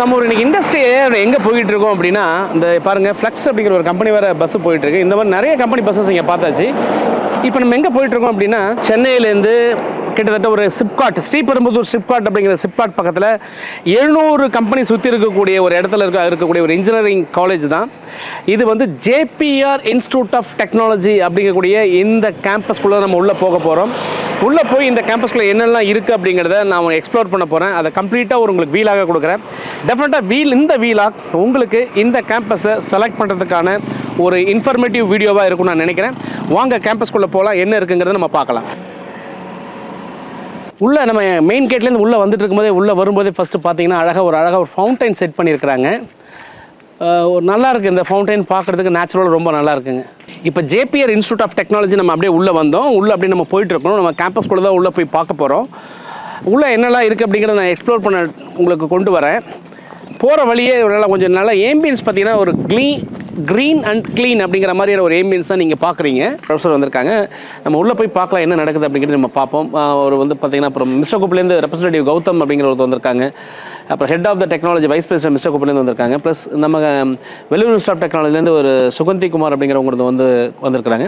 நம்ம ஒரு இன்னைக்கு இண்டஸ்ட்ரியில் எங்கே போயிட்டு இருக்கோம் அப்படின்னா, இந்த பாருங்க ஃப்ளக்ஸ் அப்படிங்கிற ஒரு கம்பெனி வேறு பஸ் போயிட்டு இருக்கு. இந்த மாதிரி நிறைய கம்பெனி பஸ்ஸஸ் இங்கே பார்த்தாச்சு. இப்போ நம்ம எங்கே போயிட்டு இருக்கோம் அப்படின்னா, சென்னையிலேருந்து கிட்டத்தட்ட ஒரு சிப்காட், ஸ்ரீபெரும்புதூர் சிப்காட் அப்படிங்கிற சிப்காட் பக்கத்தில் 700 கம்பெனி சுற்றி இருக்கக்கூடிய ஒரு இடத்துல இருக்கக்கூடிய ஒரு இன்ஜினியரிங் காலேஜ் தான் இது. வந்து ஜேபிஆர் இன்ஸ்டியூட் ஆஃப் டெக்னாலஜி அப்படிங்கக்கூடிய இந்த கேம்பஸ்குள்ளே நம்ம உள்ளே போக போகிறோம். உள்ளே போய் இந்த கேம்பஸ்குள்ளே என்னெல்லாம் இருக்குது அப்படிங்கிறத நான் எக்ஸ்ப்ளோர் பண்ண போகிறேன். அதை கம்ப்ளீட்டாக உங்களுக்கு வீலாக கொடுக்குறேன். டெஃபினட்டாக இந்த வீலாக் உங்களுக்கு இந்த கேம்பஸை செலக்ட் பண்ணுறதுக்கான ஒரு இன்ஃபர்மேட்டிவ் வீடியோவாக இருக்கும்னு நான் நினைக்கிறேன். வாங்க கேம்பஸ்குள்ளே போகலாம், என்ன இருக்குங்கிறத நம்ம பார்க்கலாம். உள்ளே நம்ம மெயின் கேட்லேருந்து உள்ளே வந்துட்டு இருக்கும்போதே உள்ளே வரும்போதே ஃபஸ்ட்டு பார்த்தீங்கன்னா அழகாக ஒரு ஃபவுண்டைன் செட் பண்ணியிருக்கிறாங்க. ஒரு நல்லா இருக்குது இந்த ஃபவுண்டைன் பார்க்குறதுக்கு, நேச்சுரலாக ரொம்ப நல்லா இருக்குங்க. இப்போ ஜேபிஆர் இன்ஸ்டியூட் ஆஃப் டெக்னாலஜி நம்ம அப்படியே உள்ளே வந்தோம். உள்ளே அப்படியே நம்ம போயிட்டுருக்கோம். நம்ம கேம்பஸ்குள்ளே தான் உள்ளே போய் பார்க்க போகிறோம். உள்ளே என்னெல்லாம் இருக்குது அப்படிங்கிறத நான் எக்ஸ்ப்ளோர் பண்ண உங்களுக்கு கொண்டு வரேன். போகிற வழியே கொஞ்சம் நல்லா ஏம்பியன்ஸ் பார்த்தீங்கன்னா ஒரு க்ரீன் அண்ட் க்ளீன் அப்படிங்கிற மாதிரியான ஒரு ஏம்பியன்ஸ் தான் நீங்கள் பார்க்குறீங்க. ப்ரொஃபஸர் வந்திருக்காங்க, நம்ம உள்ளே போய் பார்க்கலாம் என்ன நடக்குது அப்படிங்கிறது நம்ம பார்ப்போம். அவர் வந்து பார்த்தீங்கன்னா அப்புறம் மிஸ்டர் குப்பிலேருந்து ரெப்ரஸன்டேட்டிவ் கௌதம் அப்படிங்கிறவர் வந்திருக்காங்க. அப்புறம் head of the technology vice president mister குப்பிலேருந்து வந்திருக்காங்க. ப்ளஸ் நம்ம வெள்ளூர் இன்ஸ்டியூட் ஆஃப் டெக்னாலஜிலேருந்து ஒரு சுகந்தி குமார் அப்படிங்கிறவங்க வந்திருக்கிறாங்க.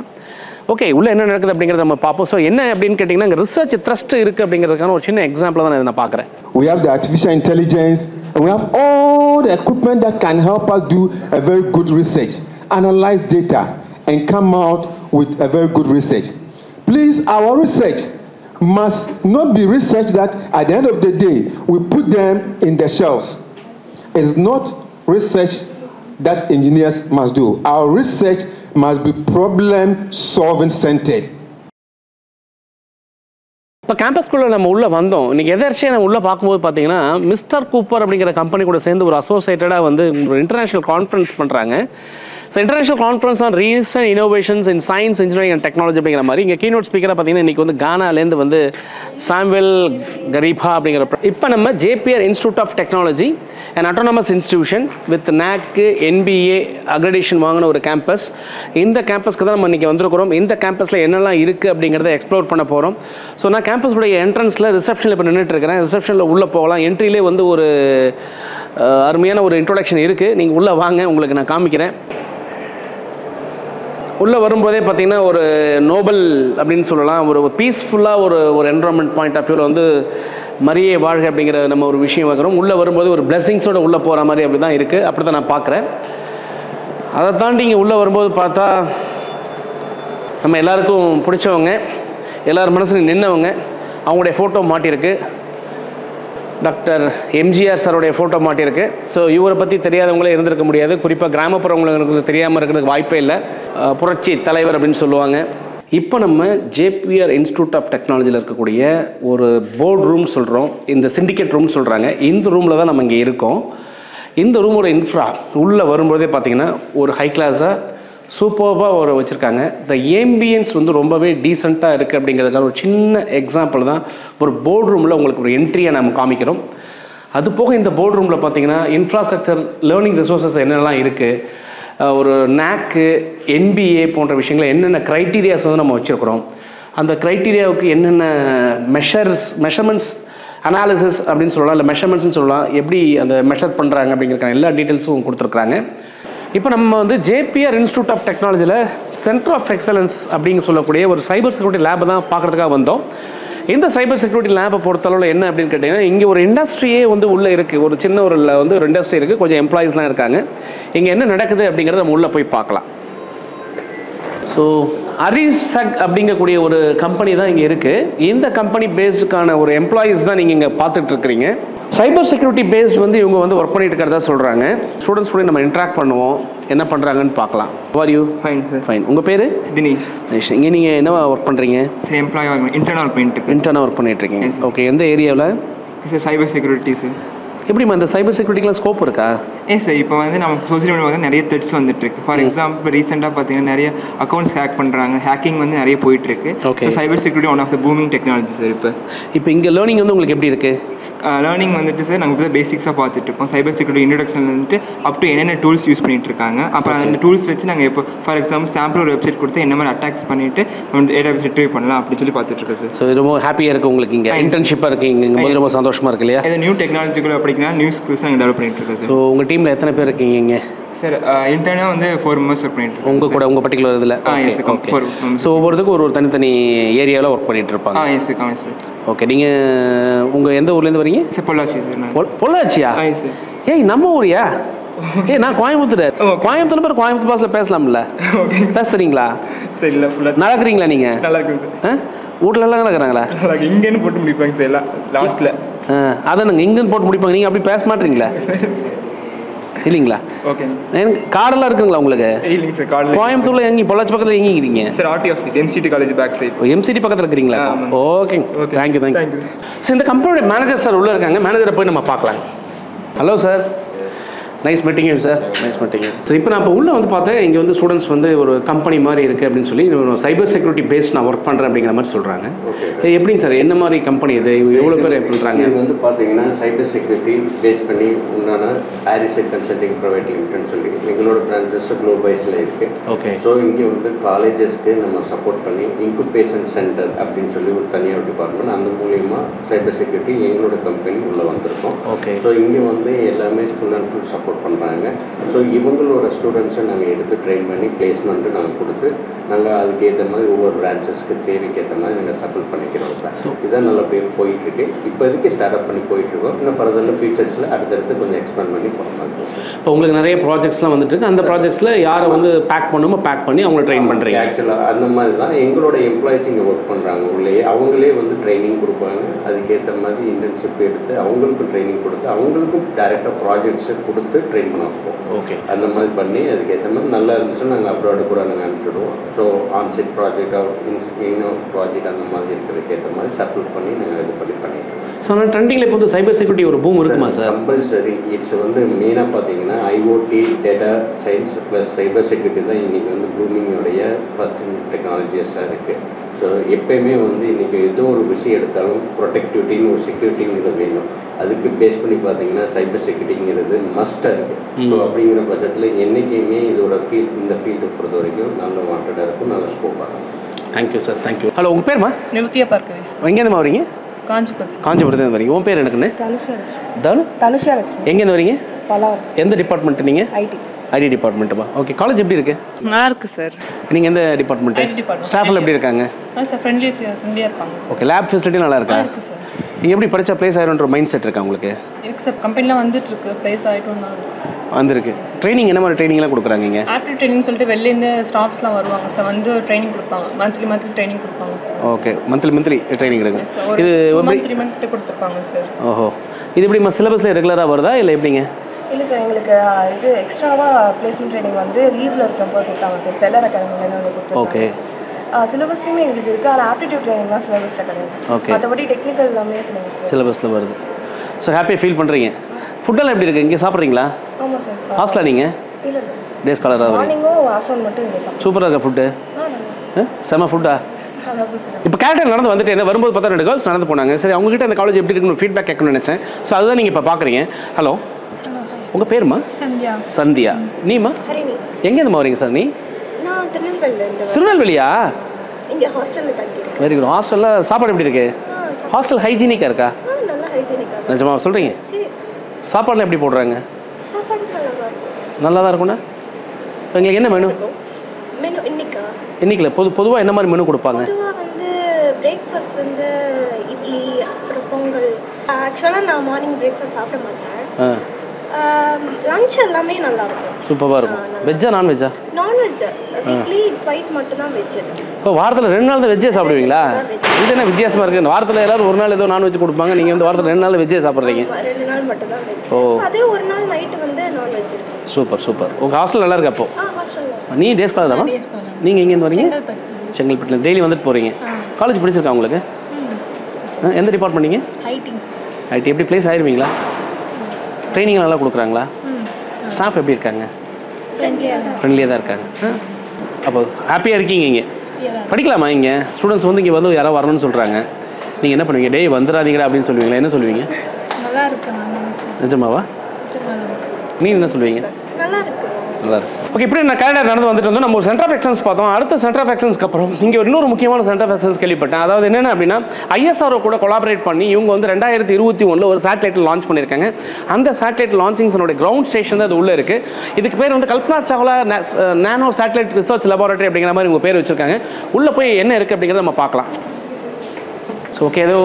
ஓகே, உள்ளே என்ன நடக்குது அப்படிங்கிறத நம்ம பார்ப்போம். ஸோ என்ன அப்படின்னு கேட்டிங்கன்னா, இங்கே ரிசர்ச் த்ரஸ்ட் இருக்குது அப்படிங்கிறதுக்கான ஒரு சின்ன எக்ஸாம்பிள் தான் நான் பார்க்குறேன். We have the artificial intelligence and we have all the equipment that can help us do a very good research, analyze data and come out with a very good research. Please, our research must not be research that at the end of the day we put them in the shelves. It is not research that engineers must do. Our research must be problem solving centered. இப்போ கேம்பஸ்குள்ளே நம்ம உள்ளே வந்தோம். இன்றைக்கி எதர்ச்சியாக நம்ம உள்ளே பார்க்கும்போது பார்த்தீங்கன்னா, mister Cooper அப்படிங்கிற கம்பெனி கூட சேர்ந்து ஒரு அசோசியேட்டடாக வந்து ஒரு இன்டர்நேஷ்னல் கான்ஃபரன்ஸ் பண்ணுறாங்க. So international conference on recent innovations in science, engineering and technology அப்படிங்கிற மாதிரி இங்கே கீனோட் ஸ்பீக்கராக பார்த்தீங்கன்னா இன்றைக்கி வந்து கானாலேருந்து வந்து சாம்வெல் கரீபா அப்படிங்கிற. இப்போ நம்ம JPR institute of technology and autonomous institution with NAAC NBA accreditation வாங்கின ஒரு கேம்பஸ். இந்த கேம்பஸ்க்கு தான் நம்ம இன்றைக்கி வந்திருக்கிறோம். இந்த கேம்பஸில் என்னெல்லாம் இருக்குது அப்படிங்கிறத எக்ஸ்ப்ளோர் பண்ண போகிறோம். ஸோ நான் கேம்பஸுடைய என்ட்ரன்ஸில் ரிசப்ஷனில் இப்போ நின்றுட்டுருக்கிறேன். ரிசப்ஷனில் உள்ளே போகலாம். என்ட்ரிலே வந்து ஒரு அருமையான ஒரு இன்ட்ரோடக்ஷன் இருக்குது. நீங்கள் உள்ளே வாங்க, உங்களுக்கு நான் காமிக்கிறேன். உள்ளே வரும்போதே பார்த்திங்கன்னா ஒரு நோபல் அப்படின்னு சொல்லலாம், ஒரு பீஸ்ஃபுல்லாக ஒரு என்வரான்மெண்ட் பாயிண்ட் ஆஃப் வியூவில் வந்து மரியே வாழ்க அப்படிங்கிற நம்ம ஒரு விஷயம் வைக்கிறோம். உள்ளே வரும்போது ஒரு பிளெஸிங்ஸோடு உள்ளே போகிற மாதிரி அப்படி தான் இருக்குது. அப்படி தான் நான் பார்க்குறேன். அதை தாண்டி இங்கே உள்ளே வரும்போது பார்த்தா நம்ம எல்லாருக்கும் பிடிச்சவங்க, எல்லோரும் மனசில் நின்னவங்க, அவங்களுடைய ஃபோட்டோ மாட்டியிருக்கு. டாக்டர் எம்ஜிஆர் சாருடைய ஃபோட்டோ மாட்டியிருக்கு. ஸோ இவரை பற்றி தெரியாதவங்களே இருந்திருக்க முடியாது. குறிப்பாக கிராமப்புறங்களுக்கு தெரியாமல் இருக்கிறதுக்கு வாய்ப்பே இல்லை. புரட்சி தலைவர் அப்படின்னு சொல்லுவாங்க. இப்போ நம்ம ஜேபிஆர் இன்ஸ்டியூட் ஆஃப் டெக்னாலஜியில் இருக்கக்கூடிய ஒரு போர்ட் ரூம் சொல்கிறோம், இந்த சிண்டிகேட் ரூம் சொல்கிறாங்க. இந்த ரூமில் தான் நம்ம இங்கே இருக்கோம். இந்த ரூமோட இன்ஃப்ரா உள்ளே வரும்போதே பார்த்திங்கன்னா ஒரு ஹை கிளாஸாக சூப்பர்பாக வச்சுருக்காங்க. இந்த ஏம்பியன்ஸ் வந்து ரொம்பவே டீசெண்டாக இருக்குது அப்படிங்கிறதுக்கான ஒரு சின்ன எக்ஸாம்பிள் தான் ஒரு போர்ட் ரூமில் உங்களுக்கு ஒரு என்ட்ரியை நம்ம காமிக்கிறோம். அது போக இந்த போர்ட் ரூமில் பார்த்திங்கன்னா இன்ஃப்ராஸ்ட்ரக்சர், லேர்னிங் ரிசோர்ஸஸ் என்னெல்லாம் இருக்குது, ஒரு NAAC NBA போன்ற விஷயங்கள் என்னென்ன க்ரைட்டீரியாஸ் வந்து நம்ம வச்சுருக்கிறோம், அந்த க்ரைட்டீரியாவுக்கு என்னென்ன மெஷர்மெண்ட்ஸ் அனாலிசிஸ் அப்படின்னு சொல்லலாம், இல்லை மெஷர்மெண்ட்ஸ்னு சொல்லலாம், எப்படி அந்த மெஷர் பண்ணுறாங்க அப்படிங்கிறக்கான எல்லா டீட்டெயில்ஸும் கொடுத்துருக்குறாங்க. இப்போ நம்ம வந்து ஜேபிஆர் இன்ஸ்டியூட் ஆஃப் டெக்னாலஜியில் சென்டர் ஆஃப் எக்ஸலன்ஸ் அப்படின்னு சொல்லக்கூடிய ஒரு சைபர் செக்யூரிட்டி லேபை தான் பார்க்குறதுக்காக வந்தோம். இந்த சைபர் செக்யூரிட்டி லேபை பொறுத்தளவில் என்ன அப்படின்னு கேட்டிங்கன்னா, இங்கே ஒரு இண்டஸ்ட்ரியே வந்து உள்ளே இருக்குது. ஒரு சின்ன ஒரு இண்டஸ்ட்ரி இருக்குது, கொஞ்சம் எம்ப்ளாயீஸ்லாம் இருக்காங்க. இங்கே என்ன நடக்குது அப்படிங்கிறத நம்ம உள்ளே போய் பார்க்கலாம். ஸோ அரிசக் அப்படிங்கக்கூடிய ஒரு கம்பெனி தான் இங்கே இருக்குது. இந்த கம்பெனி பேஸ்டுக்கான ஒரு எம்ப்ளாயீஸ் தான் நீங்கள் இங்கே பார்த்துட்ருக்கிறீங்க. சைபர் செக்யூரிட்டி பேஸ்ட் வந்து இவங்க வந்து ஒர்க் பண்ணிட்டு இருக்கிறதா சொல்கிறாங்க. ஸ்டூடெண்ட்ஸ் கூட நம்ம இன்ட்ராக்ட் பண்ணுவோம், என்ன பண்ணுறாங்கன்னு பார்க்கலாம். Are you? Fine sir. Fine. உங்கள் பேர்? தினேஷ். இங்கே நீங்கள் என்ன ஒர்க் பண்ணுறீங்க? சார் எம்ப்ளாயி இன்டர்னாக ஒர்க் பண்ணிட்டு. இன்டர்னாக ஒர்க் பண்ணிட்டுருக்கீங்க. ஓகே, எந்த ஏரியாவில்? Sir cyber security sir. எப்படிமா இந்த சைபர் செக்யூரிட்டிக்கெலாம் ஸ்கோப் இருக்கா? சார் இப்போ வந்து நம்ம சோசியல் மீடியா வந்து நிறைய த்ரெட்ஸ் வந்துட்டுருக்கு. ஃபார் எக்ஸாம்பிள் ரீசெண்டாக பார்த்தீங்கன்னா நிறைய அக்கௌண்ட்ஸ் ஹேக் பண்ணுறாங்க, ஹேக்கிங் வந்து நிறைய போயிட்டுருக்கு. Okay, cyber security one of the booming technology sir. இப்போ இங்கே லேர்னிங் வந்து உங்களுக்கு எப்படி இருக்குது? லேர்னிங் வந்துட்டு சார் நாங்கள் இப்போ பேசிக்ஸாக பார்த்துட்ருக்கோம். சைபர் செக்யூரிட்டி இன்ட்ரடக்ஷன் வந்துட்டு அப் டு என்னென்ன டூல்ஸ் யூஸ் பண்ணிட்டு இருக்காங்க. அப்புறம் அந்த டூல்ஸ் வச்சு நாங்கள் இப்போ ஃபார் எக்ஸாம்பிள் சாம்பிள் ஒரு வெப்சைட் கொடுத்து என்ன மாதிரி அட்டாக்ஸ் பண்ணிவிட்டு டேட்டா பேஸ் ரிட்ரீவ் பண்ணலாம் அப்படின்னு சொல்லி பார்த்துட்ருக்கேன் சார். ஸோ ரொம்ப ஹாப்பியாக இருக்குது உங்களுக்கு? இங்கே இன்டர்ன்ஷிப்பாக இருக்குது, இங்கே ரொம்ப சந்தோஷமாக இருக்கு இல்லையா? நியூ டெக்னாலஜிக்குள்ளே அப்படி படிக்கலாம், நியூ ஸ்கில்ஸ் நாங்கள் டெவலப் பண்ணிட்டு இருக்கோம் சார். ஸோ உங்கள் டீமில் எத்தனை பேர் இருக்கீங்க இங்கே? சார் இன்டர்னாக வந்து 4 members ஒர்க் பண்ணிட்டு இருக்கோம். உங்கள் கூட உங்கள் பர்டிகுலர் இதில்? Yes sir, 4 members. ஸோ ஒவ்வொருத்துக்கும் ஒரு தனித்தனி ஏரியாவில் ஒர்க் பண்ணிட்டு இருப்பாங்க. Yes sir, yes sir. Okay, நீங்கள் உங்கள் எந்த ஊர்லேருந்து வரீங்க? Sir Pollachi sir. பொள்ளாச்சியா? Yes sir. ஏய் நம்ம ஊரியா? ஏய் நான் கோயம்புத்தூர். கோயம்புத்தூர் பேர் கோயம்புத்தூர் பாஸில் பேசலாம்ல? பேசுறீங்களா? சரி, இல்லை ஃபுல்லாக நடக்கிறீங்களா நீங்கள்? நல்லா இருக்குங்க சார். வீட்டில் எல்லாம் நடக்கிறாங்களா? நல்லா இங்கேன்னு போட்டு முடிப்பாங்க சார் எல்லாம் லாஸ்ட்டில். அதானுங்க இங்கேன்னு போட்டு முடிப்பாங்க. நீங்கள் அப்படி பேச மாட்டீங்களா? இல்லைங்களா? ஓகே. எனக்கு கார்டெல்லாம் இருக்குங்களா உங்களுக்கு? இல்லைங்க சார், கார்டு கோயம்புத்தூரில் எங்கே பொள்ளாச்சி பக்கத்தில் எங்கே இருக்கிறீங்க? Sir RT office, MCT college back side. MCT பக்கத்தில் இருக்கிறீங்களா? ஓகேங்க, தேங்க்யூ. ஸோ இந்த கம்பெனியோட மேனேஜர் சார் உள்ளே இருக்காங்க. மேனேஜரை போய் நம்ம பார்க்கலாம். Hello sir, nice meeting you sir. Nice meeting you. So இப்போ நான் இப்போ உள்ளே வந்து பார்த்தேன், இங்கே வந்து ஸ்டூடெண்ட்ஸ் வந்து ஒரு கம்பெனி மாதிரி இருக்குது அப்படின்னு சொல்லி சைபர் செக்யூரிட்டி பேஸ்ட் நான் ஒர்க் பண்ணுறேன் அப்படிங்கிற மாதிரி சொல்கிறாங்க. எப்படிங்க சார், என்ன மாதிரி கம்பெனி இது? எவ்வளோ பேர் பண்ணுறாங்க? இது வந்து பார்த்தீங்கன்னா சைபர் செக்யூரிட்டி பேஸ் பண்ணி உண்டான ஆரிசெக் கன்சல்டிங் ப்ரைவேட் லிமிடெட்னு சொல்லி எங்களோட பிரான்ச்சஸ் குளோபைஸில் இருக்குது. ஓகே. ஸோ இங்கே வந்து காலேஜஸ்க்கு நம்ம சப்போர்ட் பண்ணி இன்குபேஷன் சென்டர் அப்படின்னு சொல்லி ஒரு தனியாக டிபார்ட்மெண்ட், அந்த மூலியமாக சைபர் செக்யூரிட்டி எங்களோட கம்பெனி உள்ளே வந்திருக்கோம். ஓகே. ஸோ இங்கே வந்து எல்லாமே ஃபுல் சப்போர்ட் பண்ணுறாங்க. ஸோ இவங்களோட ஸ்டூடெண்ட்ஸை நாங்கள் எடுத்து ட்ரெயின் பண்ணி பிளேஸ்மெண்ட்டு நாங்கள் கொடுத்து நாங்கள் அதுக்கேற்ற மாதிரி ஒவ்வொரு பிரான்ச்சஸ்க்கு தேவைக்கேற்ற மாதிரி நாங்கள் சப்போர்ட் பண்ணிக்கிறோம். இதான் நல்லபடியாக போயிட்டுருக்கு. இப்போதைக்கு ஸ்டார்ட் அப் பண்ணி போயிட்டுருக்கோம். இன்னும் ஃபர்தரில் ஃபியூச்சர்ஸில் அடுத்தடுத்து கொஞ்சம் எக்ஸ்பேண்ட் பண்ணி போகலாம். இப்போ உங்களுக்கு நிறைய ப்ராஜெக்ட்ஸ்லாம் வந்துட்டு இருக்கு. அந்த ப்ராஜெக்ட்ஸில் யாரை வந்து பேக் பண்ணுமோ பேக் பண்ணி அவங்கள ட்ரெயின் பண்ணுறீங்க? ஆக்சுவலாக அந்த மாதிரி தான் எங்களோட எம்ப்ளாயிஸ் இங்கே ஒர்க் பண்ணுறாங்க. உள்ளேயே அவங்களே வந்து ட்ரைனிங் கொடுப்பாங்க. அதுக்கேற்ற மாதிரி இன்டர்ன்ஷிப் எடுத்து அவங்களுக்கும் ட்ரைனிங் கொடுத்து அவங்களுக்கும் டேரெக்டாக ப்ராஜெக்ட்ஸை கொடுத்து ட்ரெயின் பண்ண வைப்போம். ஓகே. அந்த மாதிரி பண்ணி அதுக்கேற்ற மாதிரி நல்லா இருந்துச்சுன்னா நாங்கள் அப்ராடு கூட நாங்கள் அனுப்பிச்சிடுவோம். So onsite project in house project அந்த மாதிரி இருக்கிறதுக்கு ஏற்ற மாதிரி சப்போர்ட் பண்ணி நாங்கள் இது பண்ணிடுவோம். ஸோ ஆனால் ட்ரெண்டிங்கில் இப்போ வந்து சைபர் செக்யூரிட்டி ஒரு பூம் இருக்குமா சார்? கம்பல்சரி. இட்ஸ் வந்து மெயினாக பார்த்தீங்கன்னா IoT, data science plus cyber security தான் இன்றைக்கி வந்து பூமிங்கோடைய ஃபஸ்ட் டெக்னாலஜிஸாக இருக்குது. ஸோ எப்போயுமே வந்து இன்றைக்கி ஏதோ ஒரு விஷயம் எடுத்தாலும் ப்ரொடெக்டிவிட்டின்னு ஒரு செக்யூரிட்டிங்கிறது வேணும். அதுக்கு பேஸ் பண்ணி பார்த்தீங்கன்னா சைபர் செக்யூரிட்டிங்கிறது மஸ்ட்டாக இருக்குது. ஸோ அப்படிங்கிற பட்சத்தில் என்றைக்குமே இதோட இந்த ஃபீல்டை பொறுத்த வரைக்கும் நல்ல வாண்டடாக இருக்கும், நல்ல ஸ்கோப்பாக இருக்கும். Thank you sir, thank you. ஹலோ, உங்கள் பேருமா? நிருத்தியா பார்க்கவேஸ். எங்கேருந்து வரீங்க? காஞ்சிபுரம். காஞ்சிபுரத்துலேருந்து வரீங்க. உன் பேர் எனக்குன்னு? தனுஷா லட்சுமி. எங்கேருந்து வரீங்க? பல்லாவரம். எந்த டிபார்ட்மெண்ட் நீங்கள்? ஐடி டிபார்ட்மெண்ட்டுமா? ஓகே. காலேஜ் எப்படி இருக்குது? நல்லா இருக்குது சார். நீங்கள் எந்த டிபார்ட்மெண்ட்டு? ஸ்டாஃபில் எப்படி இருக்காங்க? சார் ஃப்ரெண்ட்லியாக இருப்பாங்க சார். ஓகே. லேப் ஃபெசிலிட்டி நல்லா இருக்கா? இருக்குது சார். நீங்கள் எப்படி படித்தா ப்ளேஸ் ஆகிடும்ன்ற மைண்ட் செட் இருக்கா உங்களுக்கு? இருக்குது சார். கம்பெனிலாம் வந்துட்டுருக்கு, ப்ளேஸ் ஆகிட்டும் தான் வந்துருக்கு. ட்ரைனிங் என்ன மாதிரி ட்ரைனிங்லாம் கொடுக்குறாங்க இங்கே? ஆப்டிடியூட் ட்ரைனிங் சொல்லிட்டு வெளிலேருந்து ஸ்டாஃப்ஸ்லாம் வருவாங்க சார், வந்து ட்ரைனிங் கொடுப்பாங்க. மந்த்லி ட்ரைனிங் கொடுப்பாங்க சார். ஓகே. மந்த்லி ட்ரைனிங் எடுங்க. இது 3 மந்த் கொடுத்துருப்பாங்க சார். ஓஹோ. இது எப்படிமா சிலபஸில் ரெகுலராக வருதா இல்லை எப்படிங்க? இல்லை சார், எங்களுக்கு இது எக்ஸ்ட்ராவாக பிளேஸ்மெண்ட் ட்ரைனிங் வந்து லீவில் இருக்கும்போது கொடுத்தாங்க சார். ஸ்டெல்லர் அகாடமிலேருந்து வந்து கொடுத்தாங்க. ஓகே. சிலபஸ்லேயுமே எங்களுக்கு இருக்குது, ஆனால் ஆப்டிடியூட் ட்ரைனிங்லாம் சிலபஸில் கிடையாது. ஓகே. மற்றபடி டெக்னிக்கல் எல்லாமே சிலபஸில் வருது. ஸோ ஹாப்பியாக ஃபீல் பண்ணுறீங்க. ஃபுட்டெல்லாம் எப்படி இருக்குது? இங்கே சாப்பிட்றீங்களா? ஆமாம் சார். ஹாஸ்டலா நீங்கள்? இல்லை டே ஸ்காலராக? மார்னிங்கும் ஆஃப்டர்நூன் மட்டும் இங்கே சாப்பிடுவோம். சூப்பராக இருக்கா ஃபுட்டு? செம ஃபுட்டா? இப்போ கேரக்டர் நடந்து வந்துட்டு வரும்போது பார்த்தா 2 கேர்ள்ஸ் நடந்து போனாங்க. சரி, அவங்ககிட்ட அந்த காலேஜ் எப்படி இருக்குன்னு ஃபீட்பேக் கேட்கணும்னு நினச்சேன். ஸோ அதுதான் நீங்கள் இப்போ பார்க்குறீங்க. ஹலோ, உங்கள் பேருமா? சந்தியா. சந்தியா. நீமா? ஹரிணி. எங்கேருந்து வரீங்க சார்? நீ? நான் திருநெல்வேலியில். திருநெல்வேலியா? இங்கே ஹாஸ்டலில் தங்கியிருக்கேன். Very good. ஹாஸ்டலில் சாப்பாடு எப்படி இருக்கு? ஹாஸ்டல் ஹைஜீனிக்காக இருக்கா? நல்லா ஹைஜீனிக்காக. நிஜமா சொல்கிறீங்க? சீரியஸ். சாப்பாடுலாம் எப்படி போடுறாங்க? சாப்பாடு நல்லா தான் இருக்கும். நல்லா தான் இருக்கும்ண்ணா. எங்களுக்கு என்ன மெனு? மெனு இன்னைக்குல பொதுவாக என்ன மாதிரி மெனு கொடுப்பாங்க? பொதுவாக வந்து பிரேக்ஃபாஸ்ட் வந்து இட்லி, அப்புறம் பொங்கல். ஆக்சுவலாக நான் மார்னிங் பிரேக்ஃபாஸ்ட் சாப்பிட மாட்டேன். லஞ்ச் எல்லாமே நல்லா இருக்கும். சூப்பராக இருக்கும். வெஜ்ஜா நான்வெஜ்ஜா? நான்வெஜ். வீக்லி ட்வைஸ் மட்டும் தான் வெஜ். இப்போ வாரத்தில் 2 நாள் தான் வெஜ்ஜே சாப்பிடுவீங்களா? இது என்ன வித்தியாசமாக இருக்குது? வாரத்தில் எல்லாரும் 1 நாள் ஏதோ நான்வெஜ் கொடுப்பாங்க, நீங்கள் வந்து வாரத்தில் 2 நாள் வெஜ்ஜே சாப்பிட்றீங்க. 2 நாள் மட்டும் தான் வெஜ். அதே ஒரு நாள் நைட்டு வந்து நான்வெஜ் இருக்கும். சூப்பர். உங்கள் ஹாஸ்டல் நல்லா இருக்கு அப்போ? ஹாஸ்டலில். நீ டே ஸ்காலர் தானா? நீங்கள் எங்கேருந்து வரீங்க? செங்கல்பட்டில். டெய்லி வந்துட்டு போகிறீங்க. காலேஜ் பிடிச்சிருக்கா உங்களுக்கு? எந்த டிபார்ட்மெண்ட் நீங்கள்? ஐடி. எப்படி ப்ளேஸ் ஆயிருவீங்களா? ட்ரைனிங் நல்லா கொடுக்குறாங்களா? ஸ்டாஃப் எப்படி இருக்காங்க? ஃப்ரெண்ட்லியாக தான் இருக்காங்க. அப்போ ஹாப்பியாக இருக்கீங்க இங்கே? படிக்கலாமா இங்கே? ஸ்டூடெண்ட்ஸ் வந்து இங்கே வந்து யாராவது வரணும்னு சொல்கிறாங்க, நீங்கள் என்ன பண்ணுவீங்க? டேய் வந்துடாதீங்களா அப்படின்னு சொல்லுவீங்களா? என்ன சொல்லுவீங்க? நல்லா இருக்கு. நிஜமாவா? நீ என்ன சொல்லுவீங்க? நல்லா இருக்கு. நல்லா இருக்கு. ஓகே, இப்படி நான் கேரளா நடந்து வந்துட்டு இருந்தோம். நம்ம ஒரு சென்டர் ஆஃப் எக்ஸலன்ஸ் பார்த்தோம். அடுத்த சென்டர் ஆஃப் எக்ஸலன்ஸ்க்கு அப்புறம் இங்கே இன்னொரு முக்கியமான சென்டர் ஆஃப் எக்ஸலன்ஸ் கேள்விப்பட்டேன். அதாவது என்னென்ன அப்படின்னா ISRO கூட கொலாபரேட் பண்ணி இவங்க வந்து 2021 ஒரு சேட்டலைட் லான்ச் பண்ணியிருக்காங்க. அந்த சேட்டலைட் லான்ச்சிங்ஸோட கிரவுண்ட் ஸ்டேஷன் தான் அது உள்ளே இருக்குது. இதுக்கு பேர் வந்து கல்பனா சாவ்லா நானோ சேட்டலைட் ரிசர்ச் லெபார்ட்டரி அப்படிங்கிற மாதிரி இவங்க பேர் வச்சுருக்காங்க. உள்ளே போய் என்ன இருக்குது அப்படிங்கிறத நம்ம பார்க்கலாம். ஸோ ஓகே, ஏதோ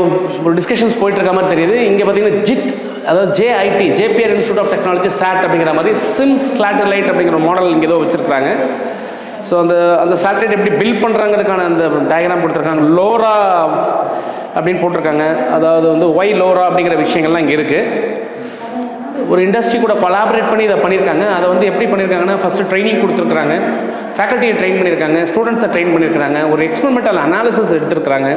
ஒரு டிஸ்கஷன்ஸ் போயிட்டு இருக்க மாதிரி தெரியுது. இங்கே பார்த்தீங்கன்னா JIT, அதாவது JIT, JPR institute of technology சாட் அப்படிங்கிற மாதிரி சிம்ஸ் சேட்டலைட் அப்படிங்கிற மாடல் இங்கே ஏதோ வச்சுருக்காங்க. ஸோ அந்த சேட்டலைட் எப்படி பில்ட் பண்ணுறாங்கிறதுக்கான அந்த டயக்ராம் கொடுத்துருக்காங்க. லோரா அப்படின்னு போட்டிருக்காங்க. அதாவது வந்து ஒய் லோரா அப்படிங்கிற விஷயங்கள்லாம் இங்கே இருக்குது. ஒரு இண்டஸ்ட்ரி கூட கொலாபரேட் பண்ணி இதை பண்ணியிருக்காங்க. அதை வந்து எப்படி பண்ணியிருக்காங்கன்னா, ஃபஸ்ட்டு ட்ரைனிங் கொடுத்துருக்குறாங்க, ஃபேக்கல்ட்டியை ட்ரெயின் பண்ணியிருக்காங்க, ஸ்டூடெண்ட்ஸை ட்ரெயின் பண்ணியிருக்காங்க, ஒரு எக்ஸ்பெரிமெண்டல் அனாலிசிஸ் எடுத்துருக்காங்க.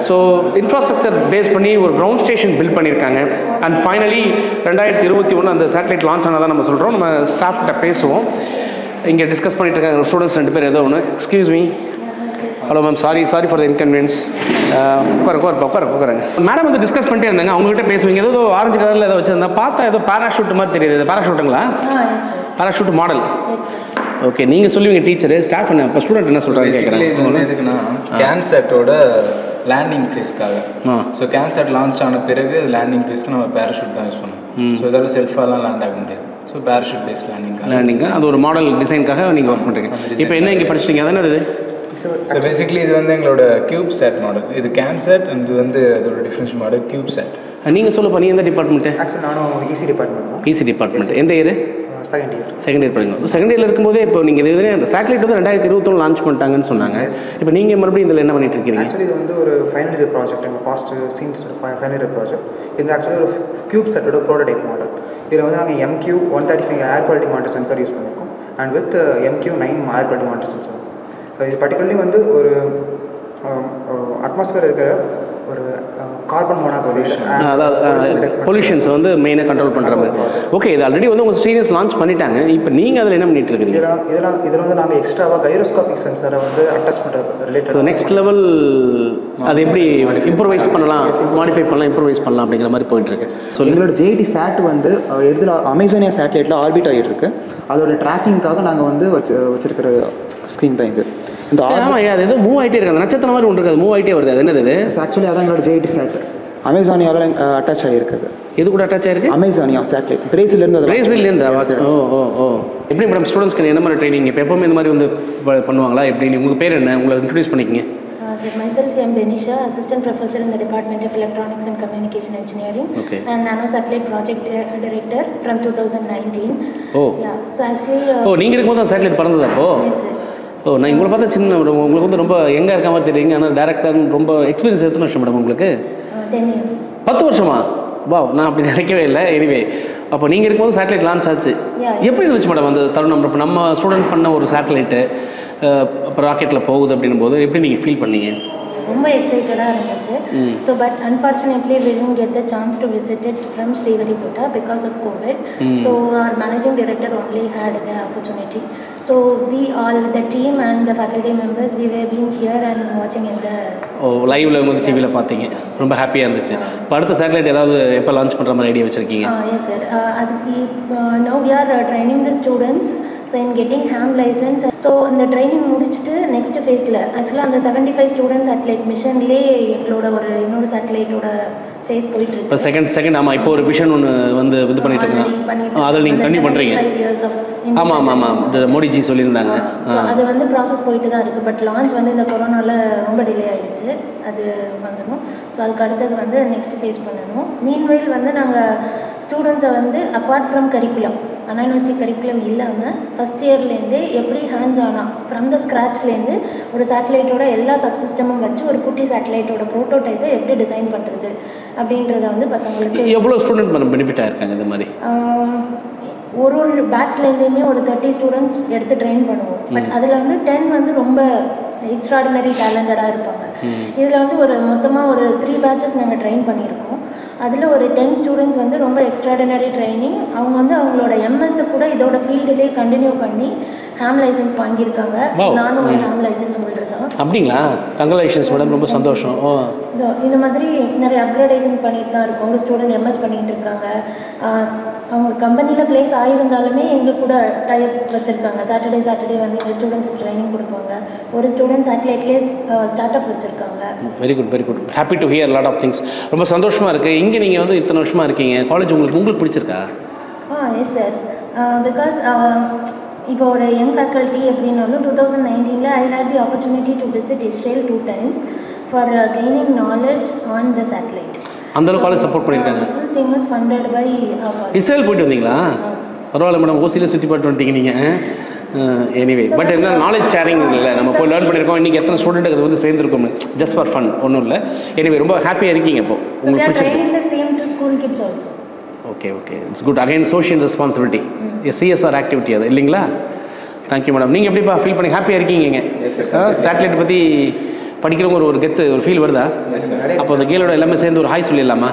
ஸோ இன்ஃப்ராஸ்ட்ரக்சர் பேஸ் பண்ணி ஒரு கிரவுண்ட் ஸ்டேஷன் பில்ட் பண்ணியிருக்காங்க. அண்ட் ஃபைனலி 2021 அந்த சேட்டலைட் லான்ச் ஆனதான் நம்ம சொல்கிறோம். நம்ம ஸ்டாஃப் கிட்ட பேசுவோம். இங்கே டிஸ்கஸ் பண்ணிட்டு இருக்காங்க ஸ்டூடெண்ட்ஸ் 2 பேர். ஏதோ ஒன்று, excuse me, hello ma'am, sorry for the inconvenience. உட்காருங்க. மேடம் வந்து டிஸ்கஸ் பண்ணிட்டே இருந்தாங்க. அவங்ககிட்ட பேசுவீங்க. ஏதோ ஆரஞ்சு கலரில் ஏதோ வச்சுருந்தா பார்த்தா ஏதோ பேராஷூட் மாதிரி தெரியுது. இது பேராஷூட்டுங்களா? Parachute model. ஓகே, நீங்கள் சொல்லுவீங்க டீச்சரு, ஸ்டாஃப் என்ன, இப்போ ஸ்டூடெண்ட் என்ன சொல்கிறாங்க கேட்குறாங்க. இது வந்து எதுக்குன்னா கேன்செட்டோட லேண்டிங் ஃபேஸ்க்காக. ஸோ கேன்செட் லான்ச் ஆன பிறகு லேண்டிங் ஃபேஸ்க்கு நம்ம பேராஷூட் தான் யூஸ் பண்ணுவோம். ஸோ இதோட செல்ஃபாலாம் லேண்ட் ஆக முடியாது. ஸோ பேராஷூட் பேஸ் லேண்டிங் அது ஒரு மாடல் டிசைனுக்காக நீங்கள் ஒர்க் பண்ணுறீங்க. இப்போ என்ன இங்கே படிச்சிட்டீங்க? அதானே இது? ஸோ பேசிக்லி இது வந்து எங்களோட கியூப் செட் மாடல். இது கேன்செட், இது வந்து அதோட டிஃபரன்ஸ் மாடல் கியூப் செட். நீங்கள் சொல்லுப்பா, நீ எந்த டிபார்ட்மெண்ட்டு? ஆக்சுவலி நானும் EC டிபார்ட்மெண்ட். EC department. எந்த இயர்? செகண்ட் இயர் படிக்கணும். செகண்ட் இயரில் இருக்கும்போதே இப்போ நீங்கள் இது அந்த சேட்டலைட் வந்து 2021 லான்ச் பண்ணிட்டாங்கன்னு சொன்னாங்க. இப்போ நீங்கள் மறுபடியும் இதில் என்ன பண்ணிட்டு இருக்கீங்க? ஆக்சுவலி இது வந்து ஒரு ஃபைனல் இயர் ப்ராஜெக்ட். எங்கள் பாஸ்ட் சீன்ஸ் ஃபைனல் இயர் ப்ராஜெக்ட். இது ஆக்சுவலி ஒரு கியூப் செட்டோட ப்ரோட்டோடைப் மாடல். இதில் வந்து நாங்கள் MQ135 air quality monitor sensor use பண்ணியிருக்கோம். And with MQ9 air quality monitor sensor. இது பர்டிகுலர்லி வந்து ஒரு அட்மாஸ்பியர் இருக்கிற ஒரு கார்பன் மோனாக்சைடு, அதாவது பொல்யூஷன்ஸ் வந்து மெயினாக கண்ட்ரோல் பண்ணுற மாதிரி. ஓகே, இது ஆல்ரெடி வந்து உங்கள் சீரியஸ் லான்ச் பண்ணிட்டாங்க. இப்போ நீங்கள் அதில் என்ன பண்ணிட்டு இருக்கீங்க? இதில் வந்து நாங்கள் எக்ஸ்ட்ராவாக கைரோஸ்கோபிக் சென்சாரை வந்து அட்டாச் பண்ணுறது ரிலேட்டட். நெக்ஸ்ட் லெவல் அது எப்படி இம்ப்ரூவைஸ் பண்ணலாம், மாடிஃபை பண்ணலாம், இம்ப்ரூவைஸ் பண்ணலாம் அப்படிங்கிற மாதிரி போயிட்டுருக்கு. ஸோ எங்களோட JIT சேட் வந்து எதில் அமேசானியா சேட்டலைட்டில் ஆர்பிட் ஆகிட்டு அதோட ட்ராக்கிங்காக நாங்கள் வந்து வச்சிருக்கிற ஸ்க்ரீன் தான் இது. இந்த ஆமாம், அது எதுவும் மூவ் ஆகிட்டே இருக்காது. நட்சத்திரம் மாதிரி ஒன்று இருக்காது, மூவ் ஆகிட்டே வருது. அது என்னது? இது ஆக்சுவலி அதான் எங்களோட JIT சேட் அமேசானியாவில் அட்டாச் ஆகிருக்குது. எது கூட அட்டாச் ஆகிருக்கு? Amazonia satellite. பிரேசிலேருந்து. ஓ. எப்படி மேடம் ஸ்டூடெண்ட்ஸ்க்கு என்ன மாதிரி ட்ரைனிங்? இப்போ எப்போவுமே இந்த மாதிரி வந்து பண்ணுவாங்களா? எப்படி? உங்கள் பேர் என்ன? உங்களை இன்ட்ரடியூஸ் பண்ணிக்கிங்க. Myself, I am Benisha, Assistant Professor in the Department of Electronics and Communication Engineering, and Nano Satellite Project Director from 2019. Oh. Yeah. So actually. நீங்கள் இருக்கும்போது அந்த சேட்டலைட் பறந்தது அப்போ? Yes, sir. நான் உங்களை பார்த்தா சின்ன, உங்களுக்கு வந்து ரொம்ப எங்கே இருக்க மாதிரி தெரியுங்க. ஆனால் டேரக்டர் ரொம்ப எக்ஸ்பீரியன்ஸ் எத்தனை வருஷம் மேடம் உங்களுக்கு? 10 years. 10 வருஷமா? வா, நான் அப்படி நினைக்கவே இல்லை. எனிவே, அப்போ நீங்கள் இருக்கும்போது சேட்டலைட் லான்ச் ஆச்சு. எப்படி இருந்துச்சு மேடம் அந்த தருணம்? இப்போ நம்ம ஸ்டூடெண்ட் பண்ண ஒரு சேட்டலைட்டு இப்போ ராக்கெட்டில் போகுது அப்படின்னும் போது எப்படி நீங்கள் ஃபீல் பண்ணீங்க? ரொம்ப எக்ஸைட்டடாக இருந்துச்சு. So but unfortunately we didn't get the chance to visit it from Srihariputta because of COVID. So our managing director only had the opportunity. So we all, the team and the faculty members, we were being here and watching in the லைவ்ல வந்து டிவியில் பார்த்தீங்க. ரொம்ப ஹாப்பியாக இருந்துச்சு. இப்போ அடுத்த satellite ஏதாவது எப்போ லான்ச் பண்ணுற மாதிரி ஐடியா வச்சுருக்கீங்க? Yes sir. அது now we are training the students. So in getting ham license. So இந்த ட்ரைனிங் முடிச்சுட்டு நெக்ஸ்ட் ஃபேஸில் ஆக்சுவலாக அந்த 75 ஸ்டூடெண்ட்ஸ் சேட்டலைட் மிஷன்லேயே எங்களோட இன்னொரு சேட்டலைட்டோட ஃபேஸ் போயிட்டு இருக்கு. இப்போ செகண்ட் ஆமாம், இப்போ ஒரு மிஷன் ஒன்று வந்து இது பண்ணிட்டு இருக்காங்க. அதில் நீங்கள் கண்டினியூ பண்ணுறீங்க? ஆமாம், மோடிஜி சொல்லியிருந்தாங்க. அது வந்து ப்ராசஸ் போயிட்டு தான் இருக்குது. பட் லான்ச் வந்து இந்த கொரோனாவில் ரொம்ப டிலே ஆகிடுச்சு. அது வந்துடும். ஸோ அதுக்கு அடுத்தது வந்து நெக்ஸ்ட் ஃபேஸ் பண்ணணும். மீன்வைல் வந்து நாங்கள் ஸ்டூடெண்ட்ஸை வந்து apart from curriculum, Anna university curriculum இல்லாமல் ஃபஸ்ட் இயர்லேருந்து எப்படி ஹேண்ட்ஸ் ஆனால் ஃப்ரம் த ஸ்க்ராட்ச்லேருந்து ஒரு சேட்டலைட்டோட எல்லா சப்சிஸ்டமும் வச்சு ஒரு குட்டி சேட்டலைட்டோட ப்ரோட்டோடைப்பை எப்படி டிசைன் பண்ணுறது அப்படின்றத வந்து பசங்களுக்கு. எவ்வளோ ஸ்டூடெண்ட் பெனிஃபிட்டாக இருக்காங்க இந்த மாதிரி? ஒரு பேட்ச்லேருந்துமே ஒரு 30 ஸ்டூடெண்ட்ஸ் எடுத்து ட்ரெயின் பண்ணுவோம். பட் அதில் வந்து 10 வந்து ரொம்ப எக்ஸ்ட்ராடினரி டேலண்டடாக இருப்பாங்க. இதில் வந்து மொத்தமாக ஒரு 3 பேட்சஸ் நாங்கள் ட்ரெயின் பண்ணியிருக்கோம். அதில் ஒரு 10 ஸ்டூடெண்ட்ஸ் வந்து ரொம்ப எக்ஸ்ட்ராடினரி ட்ரைனிங். அவங்க வந்து அவங்களோட எம்எஸ்ஸை கூட இதோட ஃபீல்டுலேயே கண்டினியூ பண்ணி ஹேம் லைசன்ஸ் வாங்கியிருக்காங்க. நானும் ஒரு ஹேம் லைசன்ஸ் ஹோல்டர் தான். அப்படிங்களா? கங்க்ராச்சுலேஷன்ஸ் மேடம், ரொம்ப சந்தோஷம். ஸோ இந்த மாதிரி நிறைய அப்கிரேடேஷன் பண்ணிட்டு தான் இருக்கோம். ஒரு ஸ்டூடெண்ட் எம்எஸ் பண்ணிகிட்டு இருக்காங்க. அவங்க கம்பெனியில் ப்ளேஸ் ஆகியிருந்தாலுமே எங்கள் கூட டைப் வச்சுருக்காங்க. சாட்டர்டே வந்து எங்கள் ஸ்டூடெண்ட்ஸுக்கு ட்ரைனிங் கொடுப்பாங்க. ஒரு ஸ்டூடெண்ட் சேட்டலைட்லேயே ஸ்டார்ட் அப் வச்சுருக்காங்க. Very good. Happy to hear lot of things. ரொம்ப சந்தோஷமாக இருக்குது. இங்கே நீங்கள் வந்து இத்தனை வருஷமாக இருக்கீங்க, காலேஜ் உங்களுக்கு பிடிச்சிருக்கா? Yes sir. பிகாஸ் இப்போ ஒரு யங் ஃபேக்கல்ட்டி அப்படின்னாலும் 2019 I had the opportunity to visit Israel 2 times for gaining knowledge on the satellite. அந்த அளவுக்கு காலேஜ் சப்போர்ட் பண்ணியிருக்காங்க. Full thing was funded by college. Israel போயிட்டு வந்தீங்களா? பரவாயில்ல மேடம், ஓசியில் சுற்றி பார்த்து வந்துட்டீங்க நீங்கள். எனிவே பட் என்ன நாலேஜ் ஷேரிங் இல்லை, நம்ம போய் லேர்ன் பண்ணியிருக்கோம். இன்றைக்கி எத்தனை ஸ்டூடெண்ட்டுக்கு அது வந்து சேர்ந்துருக்கோம், ஜஸ்ட் ஃபார் ஃபன், ஒன்றும் இல்லை. எனிவே ரொம்ப ஹாப்பியாக இருக்கீங்க இப்போ. உங்களுக்கு பிடிச்சிருக்கு? Okay, it's good. Again social responsibility, CSR activity அது இல்லைங்களா? Thank you madam. நீங்கள் எப்படிப்பா ஃபீல் பண்ணி ஹாப்பியாக இருக்கீங்க? சேட்டலைட் பற்றி படிக்கிறவங்க ஒரு கெத்து, ஒரு ஃபீல் வருதா? அப்போ அந்த கேளோட எல்லாமே சேர்ந்து ஒரு ஹாய் சொல்லிடலாமா?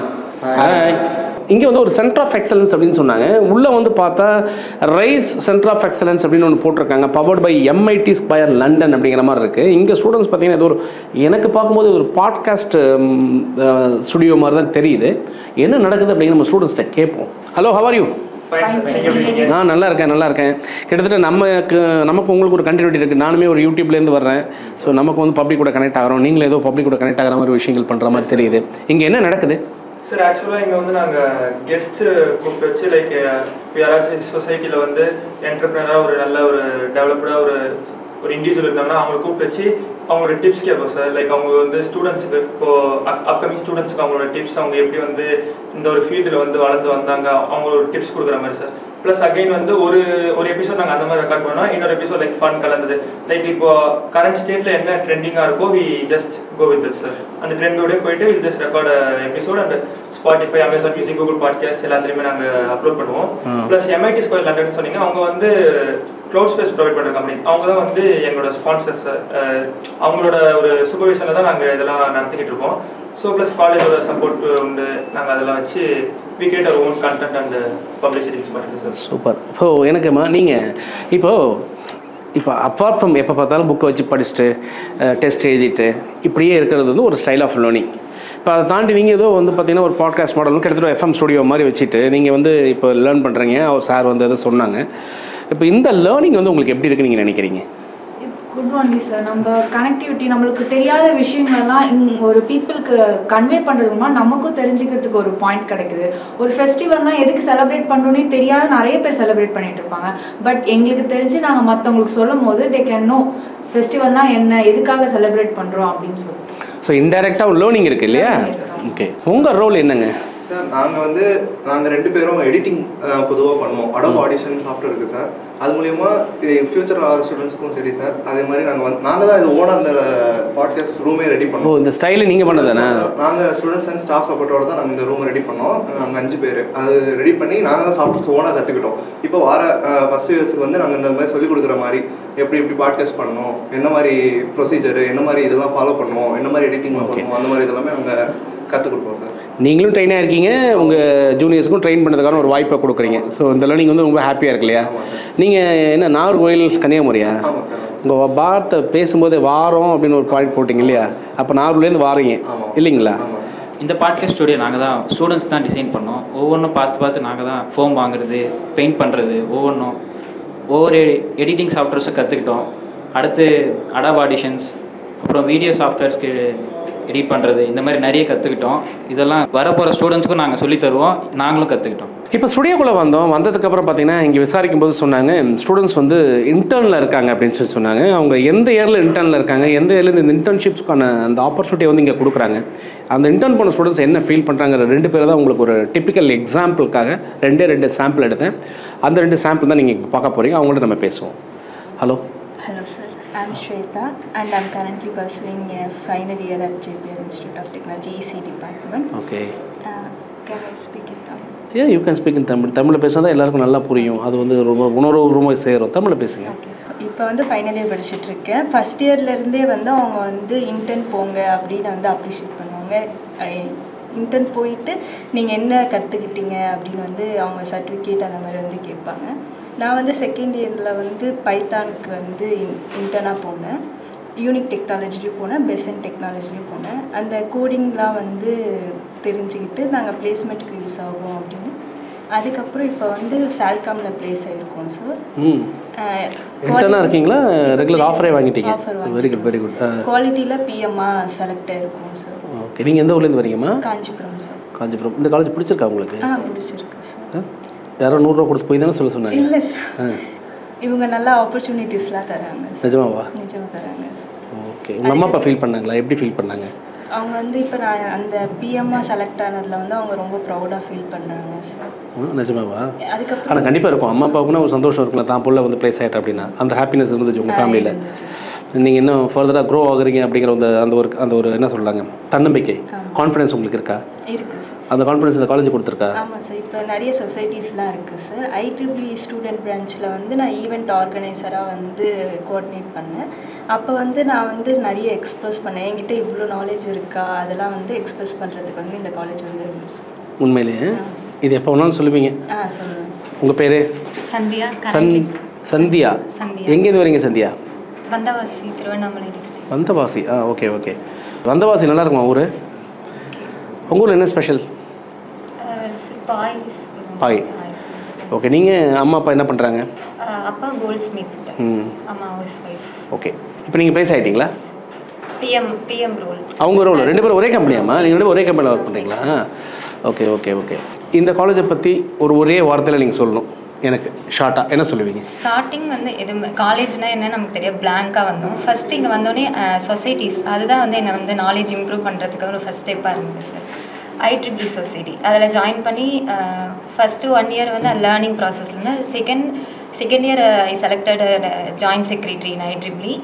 இங்கே வந்து ஒரு சென்டர் ஆஃப் எக்ஸலன்ஸ் அப்படின்னு சொன்னாங்க. உள்ளே வந்து பார்த்தா ரைஸ் சென்டர் ஆஃப் எக்ஸலன்ஸ் அப்படின்னு ஒன்று போட்டிருக்காங்க. Powered by MIT square London அப்படிங்கிற மாதிரி இருக்குது. இங்கே ஸ்டூடெண்ட்ஸ் பார்த்தீங்கன்னா இது ஒரு, எனக்கு பார்க்கும்போது ஒரு பாட்காஸ்ட் ஸ்டுடியோ மாதிரி தான் தெரியுது. என்ன நடக்குது அப்படிங்கிற நம்ம ஸ்டூடெண்ட்ஸ்கிட்ட கேட்போம். Hello, how are you? நான் நல்லா இருக்கேன். கிட்டத்தட்ட நமக்கு உங்களுக்கு ஒரு கண்டினியூட்டி இருக்குது. நானுமே ஒரு யூடியூப்லேருந்து வர்றேன். ஸோ நமக்கு வந்து பப்ளிக் கூட கனெக்ட் ஆகிறோம். நீங்களும் ஏதோ பப்ளிக் கூட கனெக்ட் ஆகிற மாதிரி விஷயங்கள் பண்ணுற மாதிரி தெரியுது. இங்கே என்ன நடக்குது சார்? ஆக்சுவலாக இங்கே வந்து நாங்கள் கெஸ்ட்டு கூப்பிட்டு வச்சு லைக் யாராச்சும் சொசைட்டியில் வந்து என்டர்பிரினராக ஒரு நல்ல ஒரு டெவலப்டாக ஒரு இண்டிவிஜுவல் இருந்தாங்கன்னா அவங்களை கூப்பிட்டு வச்சு அவங்களோட டிப்ஸ் கேட்போம் சார். லைக் அவங்க வந்து ஸ்டூடெண்ட்ஸுக்கு இப்போது அப்கமிங் ஸ்டூடெண்ட்ஸுக்கு அவங்களோட டிப்ஸ், அவங்க எப்படி வந்து இந்த ஒரு ஃபீல்டில் வந்து வளர்ந்து வந்தாங்க, அவங்களோட டிப்ஸ் கொடுக்குற மாதிரி சார். ப்ளஸ் அகைன் வந்து ஒரு எபிசோட் நாங்கள் அந்த மாதிரி ரெக்கார்ட் பண்ணோம். இன்னொரு எபிசோட் லைக் ஃபன் கலந்தது. லைக் இப்போ கரண்ட் ஸ்டேட்டில் என்ன ட்ரெண்டிங்காக இருக்கோ we just go with it sir. அந்த ட்ரெண்டோடய போயிட்டு will just record episode and Spotify, Amazon Music, Google podcast எல்லாத்துலேயுமே நாங்கள் அப்லோட் பண்ணுவோம். ப்ளஸ் MIT ஸ்கொயர் லண்டன் சொன்னீங்க, அவங்க வந்து க்ளவுட் ஸ்பேஸ் ப்ரொவைட் பண்ணுற கம்பெனி. அவங்க தான் வந்து எங்களோட ஸ்பான்சர்ஸ். அவங்களோட ஒரு சூப்பர்விஷனில் தான் நாங்கள் இதெல்லாம் நடத்திக்கிட்டு இருக்கோம். ஸோ ப்ளஸ் காலேஜோட சப்போர்ட் உண்டு. நாங்கள் அதெல்லாம் வச்சு we create our own content and publish it பண்ணுறது சார். சூப்பர். இப்போ எனக்குமா நீங்கள் இப்போ அப்பார்ட் ஃப்ரம் எப்போ பார்த்தாலும் புக்கை வச்சு படிச்சுட்டு டெஸ்ட் எழுதிட்டு இப்படியே இருக்கிறது வந்து ஒரு ஸ்டைல் ஆஃப் லேர்னிங். இப்போ அதை தாண்டி நீங்கள் ஏதோ வந்து பார்த்தீங்கன்னா ஒரு பாட்காஸ்ட் மாடலும் கிட்டத்தட்ட FM ஸ்டுடியோ மாதிரி வச்சுட்டு நீங்கள் வந்து இப்போ லேர்ன் பண்ணுறீங்க. அவர் சார் வந்து எதோ சொன்னாங்க. இப்போ இந்த லேர்னிங் வந்து உங்களுக்கு எப்படி இருக்குன்னு நீங்கள் நினைக்கிறீங்க? Good only sir. நம்ம கனெக்டிவிட்டி, நம்மளுக்கு தெரியாத விஷயங்கள்லாம் ஒரு பீப்புளுக்கு கன்வே பண்ணுறதுமா நமக்கும் தெரிஞ்சுக்கிறதுக்கு ஒரு பாயிண்ட் கிடைக்குது. ஒரு ஃபெஸ்டிவல்னால் எதுக்கு செலிப்ரேட் பண்ணணுன்னே தெரியாத நிறைய பேர் செலிப்ரேட் பண்ணிட்டு இருப்பாங்க. பட் எங்களுக்கு தெரிஞ்சு நாங்கள் மற்றவங்களுக்கு சொல்லும் போது தே கேன் நோ ஃபெஸ்டிவல்னால் என்ன, எதுக்காக செலிப்ரேட் பண்ணுறோம் அப்படின்னு சொல்லிட்டு. ஸோ இன்டைரக்டாக லேர்னிங் இருக்குது இல்லையா? ஓகே, உங்கள் ரோல் என்னங்க சார்? நாங்கள் 2 பேரும் எடிட்டிங் பொதுவாக பண்ணுவோம். அடோப் ஆடிஷன் சாஃப்ட்வேர் இருக்குது சார். அது மூலயமா ஃபியூச்சர் ஸ்டூடெண்ட்ஸுக்கும் சரி சார். அதே மாதிரி நாங்கள் தான் இது ஓனாக அந்த பாட்காஸ்ட் ரூமே ரெடி பண்ணோம். இந்த ஸ்டைலில் நீங்கள் பண்ணதானே? நாங்கள் ஸ்டூடெண்ட்ஸ் அண்ட் ஸ்டாஃப் சப்போர்ட்டோட தான் நாங்கள் இந்த ரூமை ரெடி பண்ணோம். நாங்கள் 5 பேர் அது ரெடி பண்ணி நாங்கள் தான் சாஃப்ட்வேர்ஸ் ஓனாக கற்றுக்கிட்டோம். இப்போ ஃபஸ்ட் இயர்ஸுக்கு வந்து நாங்கள் இந்த மாதிரி சொல்லிக் கொடுக்குற மாதிரி எப்படி பாட்காஸ்ட் பண்ணணும், என்ன மாதிரி ப்ரொசீஜர், என்ன மாதிரி இதெல்லாம் ஃபாலோ பண்ணுவோம், என்ன மாதிரி எடிட்டிங்லாம் பண்ணுவோம், அந்த மாதிரி இதெல்லாமே நாங்கள் கற்றுக் கொடுப்போம் சார். நீங்களும் ட்ரெயினாக இருக்கீங்க, உங்கள் ஜூனியர்ஸுக்கும் ட்ரெயின் பண்ணுறதுக்கான ஒரு வாய்ப்பை கொடுக்குறீங்க. ஸோ இந்த லேர்னிங் வந்து ரொம்ப ஹாப்பியாக இருக்கு இல்லையா? நீங்கள் என்ன நாகர்கோவில் கன்னியாகுமரியா? உங்கள் வார்த்தை பேசும்போது வாரம் அப்படின்னு ஒரு பாயிண்ட் போட்டிங்க இல்லையா? அப்போ நாகர்கோவிலேருந்து வாரீங்க இல்லைங்களா? இந்த பாட்காஸ்ட் ஸ்டுடியோ நாங்கள் தான் ஸ்டூடெண்ட்ஸ் தான் டிசைன் பண்ணோம். ஒவ்வொன்றும் பார்த்து நாங்கள் தான் ஃபோம் வாங்குறது, பெயிண்ட் பண்ணுறது, ஒவ்வொரு எடிட்டிங் சாஃப்ட்வேர்ஸும் கற்றுக்கிட்டோம். அடுத்து அடாப் ஆடிஷன்ஸ், அப்புறம் வீடியோ சாஃப்ட்வேர்ஸ்க்கு எடிட் பண்ணுறது, இந்த மாதிரி நிறைய கற்றுக்கிட்டோம். இதெல்லாம் வரப்போகிற ஸ்டூடெண்ட்ஸ்க்கும் நாங்கள் சொல்லித் தருவோம், நாங்களும் கற்றுக்கிட்டோம். இப்போ ஸ்டுடியோக்குள்ளே வந்ததுக்கப்புறம் பார்த்தீங்கன்னா இங்கே விசாரிக்கும் போது சொன்னாங்க ஸ்டூடெண்ட்ஸ் வந்து இன்டர்னில் இருக்காங்க அப்படின்னு சொல்லி சொன்னாங்க. அவங்க எந்த இயரில் இன்டர்னில் இருக்காங்க, எந்த இயர்லேருந்து இந்த இன்டர்ன்ஷிப்ஸ்க்கான அந்த ஆப்பர்ச்சுனிட்டியை வந்து இங்கே கொடுக்குறாங்க, அந்த இன்டர்ன் பண்ண ஸ்டூடெண்ட்ஸ் என்ன ஃபீல் பண்ணுறாங்கிற 2 பேர் தான் உங்களுக்கு ஒரு டிப்பிக்கல் எக்ஸாம்பிளுக்காக 2 சாம்பிள் எடுத்தேன். அந்த 2 சாம்பிள் தான் நீங்கள் பார்க்க போகிறீங்க. அவங்கள்ட்ட நம்ம பேசுவோம். Hello sir, I'm Shweta and I'm currently pursuing a final year at JPR Institute of Technology EC department. Okay. Can I speak in Tamil? Yeah, you can speak in Tamil. தமிழில் பேசினா தான் எல்லாருக்கும் நல்லா புரியும். அது வந்து ரொம்ப உணர்வு சேரும். தமிழில் பேசுங்க. Okay sir. இப்போ வந்து ஃபைனல் இயர் படிச்சுட்டு இருக்கேன். ஃபஸ்ட் இயர்லேருந்தே வந்து அவங்க வந்து இன்டர்ன் போங்க அப்படின்னு வந்து அப்ரிஷியேட் பண்ணுவாங்க. இன்டர்ன் போயிட்டு நீங்கள் என்ன கற்றுக்கிட்டீங்க அப்படின்னு வந்து அவங்க சர்டிஃபிகேட் அந்த மாதிரி வந்து கேட்பாங்க. நான் வந்து செகண்ட் இயரில் வந்து பைத்தானுக்கு வந்து இன்டர்னாக போனேன். யூனிக் டெக்னாலஜிலையும் போனேன், பெசன்ட் டெக்னாலஜிலையும் போனேன். அந்த கோடிங்லாம் வந்து தெரிஞ்சுக்கிட்டு நாங்கள் பிளேஸ்மெண்ட்டுக்கு யூஸ் ஆகும் அப்படின்னு. அதுக்கப்புறம் இப்போ வந்து சால்காமில் ப்ளேஸ் ஆகிருக்கோம் சார். இன்டர்னாக இருக்கீங்களா? ரெகுலர் ஆஃபரே வாங்கிட்டீங்க? Very good very good. குவாலிட்டியில் பிஎம்மாக செலக்ட் ஆகிருக்கோம் சார். ஓகே. நீங்கள் எந்த ஊர்லேருந்து வரீங்கம்மா? காஞ்சிபுரம் சார். காஞ்சிபுரம். இந்த காலேஜ் பிடிச்சிருக்கா உங்களுக்கு? பிடிச்சிருக்கு சார். யாரோ 100 ரூபா கொடுத்து போய் தானே சொல்ல சொன்னாங்க? இல்லை சார், இவங்க நல்ல ஆப்பர்ச்சுனிட்டிஸ்லாம் தராங்க. நிஜமாவா? நிஜமாக தராங்க. ஓகே. உங்கள் அம்மா அப்பா ஃபீல் பண்ணாங்களா? எப்படி ஃபீல் பண்ணாங்க? அவங்க வந்து இப்போ நான் அந்த பிஎம்மாக செலக்ட் ஆனதில் வந்து அவங்க ரொம்ப ப்ரௌடாக ஃபீல் பண்ணுறாங்க சார். நிஜமாவா? அதுக்கப்புறம் ஆனால் கண்டிப்பாக இருக்கும். அம்மா அப்பாவுக்குன்னா ஒரு சந்தோஷம் இருக்குல்ல, தான் பிள்ளை வந்து ப்ளேஸ் ஆகிட்ட அப்படின்னா அந்த ஹாப்பினஸ் இருந்துச்சு உங்கள் ஃபேமிலியில். நீங்கள் இன்னும் ஃபர்தராக க்ரோ ஆகுறீங்க அப்படிங்கிற அந்த ஒரு என்ன சொல்கிறாங்க, தன்னம்பிக்கை, கான்ஃபிடன்ஸ் உங்களுக்கு இருக்கா? இருக்குது சார். அந்த கான்ஃபிடன்ஸ் இந்த காலேஜ் கொடுத்துருக்கா? ஆமாம் சார். இப்போ நிறைய சொசைட்டிஸ்லாம் இருக்குது சார். IEEE ஸ்டூடெண்ட் பிரான்ச்சில் வந்து நான் ஈவெண்ட் ஆர்கனைசராக வந்து கோஆர்டினேட் பண்ணேன். அப்போ வந்து நான் வந்து நிறைய எக்ஸ்ப்ரெஸ் பண்ணேன். என்கிட்ட இவ்வளோ நாலேஜ் இருக்கா, அதெல்லாம் வந்து எக்ஸ்ப்ரெஸ் பண்ணுறதுக்கு வந்து இந்த காலேஜ் வந்து உண்மையிலேயே இது எப்போ வேணாலும் சொல்லுவீங்க? சொல்லுவேன் சார். உங்கள் பேர்? சந்தியா. சந்தியா. எங்கேருந்து வரீங்க Sandhya? Vandavasi, Tiruvannamalai district. Vandavasi. Okay okay. Vandavasi நல்லா இருக்குமா ஊர்? உங்கள் ஊரில் என்ன ஸ்பெஷல்? பாய். ஓகே. நீங்கள் அம்மா அப்பா என்ன பண்ணுறாங்க? அப்பா கோல்ட் ஸ்மித், அம்மா ஹவுஸ் ஒய்ஃப். ஓகே. இப்போ நீங்கள் ப்ளேஸ் ஆகிட்டீங்களா? PM role. அவங்க ரோல் 2 பேரும் ஒரே கம்பெனியாம்மா? நீங்கள் 2 பேரும் ஒரே கம்பெனியில் ஒர்க் பண்ணுறீங்களா? Okay okay okay. இந்த காலேஜை பற்றி ஒரே வார்த்தையில் நீங்கள் சொல்லணும் எனக்கு ஷார்ட்டாக என்ன சொல்லுவீங்க? ஸ்டார்டிங் வந்து எதுவுமே காலேஜ்னால் என்ன நமக்கு தெரியும், பிளாங்காக வந்தோம். ஃபஸ்ட்டு இங்கே வந்தோடனே சொசைட்டிஸ், அதுதான் வந்து என்னை வந்து நாலேஜ் இம்ப்ரூவ் பண்ணுறதுக்கு ஒரு ஃபஸ்ட் ஸ்டெப்பாக இருந்தது சார். IEEE சொசைட்டி அதில் ஜாயின் பண்ணி ஃபஸ்ட்டு 1 இயர் வந்து லேர்னிங் ப்ராசஸ்லேருந்து second year I selected joint secretary in IEEE.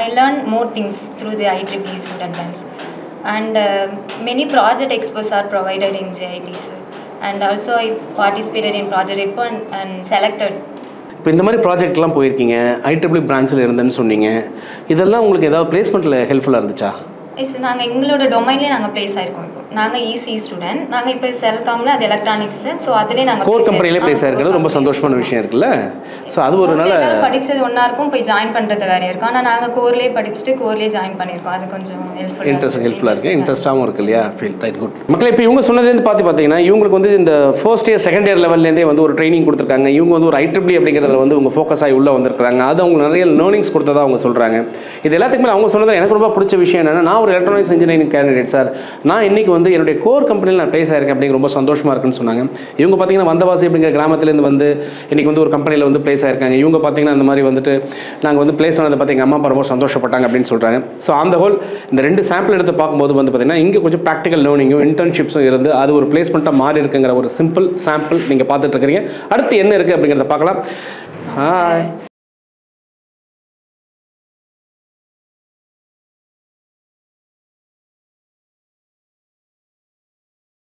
I learned more things through the IEEE student branch, and many project expos are provided in JIT sir, and also I participated in project expo and selected. இப்போ இந்த மாதிரி ப்ராஜெக்ட்லாம் போயிருக்கீங்க, IEEE பிரான்ச்சில் இருந்தேன்னு சொன்னீங்க. இதெல்லாம் உங்களுக்கு ஏதாவது பிளேஸ்மெண்ட்டில் ஹெல்ப்ஃபுல்லாக இருந்துச்சா? எஸ், நாங்கள் எங்களோட டொமைன்லேயே நாங்கள் ப்ளேஸ் ஆகிருக்கோம். இப்போ நாங்கள் ECE ஸ்டூடெண்ட். நாங்கள் இப்போ செல்காமில் அது எலக்ட்ரானிக்ஸு. ஸோ அதிலே நாங்கள் கோர் கம்பெனிலே ப்ளேஸ் ஆகிருக்கிறது ரொம்ப சந்தோஷமான விஷயம் இருக்குல்ல. ஸோ அது ஒரு நல்ல படித்தது ஒன்றா இருக்கும், போய் ஜாயின் பண்ணுறது வேறையாக இருக்கும். ஆனால் நாங்கள் கோர்லேயே படிச்சுட்டு கோர்லேயே ஜாயின் பண்ணியிருக்கோம். அது கொஞ்சம் ஹெல்ப்ஃபுல்லாக இருக்குது, இன்ட்ரெஸ்ட்டாகவும் இருக்குது இல்லையா? Feel right good. மக்களே, இப்போ இவங்க சொன்னதுலேருந்து பார்த்தீங்கன்னா இவங்களுக்கு வந்து இந்த ஃபர்ஸ்ட் இயர் செகண்ட் இயர் லெவல்லேருந்தே வந்து ஒரு ட்ரைனிங் கொடுத்துருக்காங்க. இவங்க வந்து ஒரு IEEE அப்படிங்கிறதுல வந்து உங்கள் ஃபோக்கஸ் ஆகி உள்ளே வந்திருக்காங்க. அது அவங்க நிறைய லேர்னிங்ஸ் கொடுத்ததாக அவங்க சொல்கிறாங்க. இது எல்லாத்துக்கு மேலே அவங்க சொன்னது எனக்கு ரொம்ப பிடிச்ச விஷயம் என்னென்னா, நான் ஒரு எலக்ட்ரானிக்ஸ் இன்ஜினியரிங் கேண்டிடேட் சார். நான் இன்றைக்கி வந்து என்னுடைய கோர் கம்பெனியில் நான் ப்ளேஸ் ஆயிருக்கேன் அப்படிங்கிற ரொம்ப சந்தோஷமாக இருக்குன்னு சொன்னாங்க. இவங்க பார்த்தீங்கன்னா வந்தவாசி அப்படிங்கிற கிராமத்துலேருந்து வந்து இன்றைக்கி வந்து ஒரு கம்பெனியில் வந்து ப்ளேஸ் ஆயிருக்காங்க. இவங்க பார்த்தீங்கன்னா அந்த மாதிரி வந்துட்டு நாங்கள் வந்து ப்ளேஸ் ஆனதை பார்த்து எங்கள் அம்மா அப்பா ரொம்ப சந்தோஷப்பட்டாங்க அப்படின்னு சொல்கிறாங்க. ஸோ அந்த ஹோல் இந்த 2 சாம்பிள் எடுத்து பார்க்கும்போது வந்து பார்த்திங்கன்னா இங்கே கொஞ்சம் ப்ராக்டிக்கல் லேர்னிங்கும் இன்டர்ன்ஷிப்ஸும் இருந்து அது ஒரு பிளேஸ்மெண்ட்டாக மாறி இருக்குங்கிற ஒரு சிம்பிள் சாம்பிள் நீங்கள் பார்த்துட்டு இருக்கிறீங்க. அடுத்து என்ன இருக்குது அப்படிங்கிறத பார்க்கலாம். ஹாய்.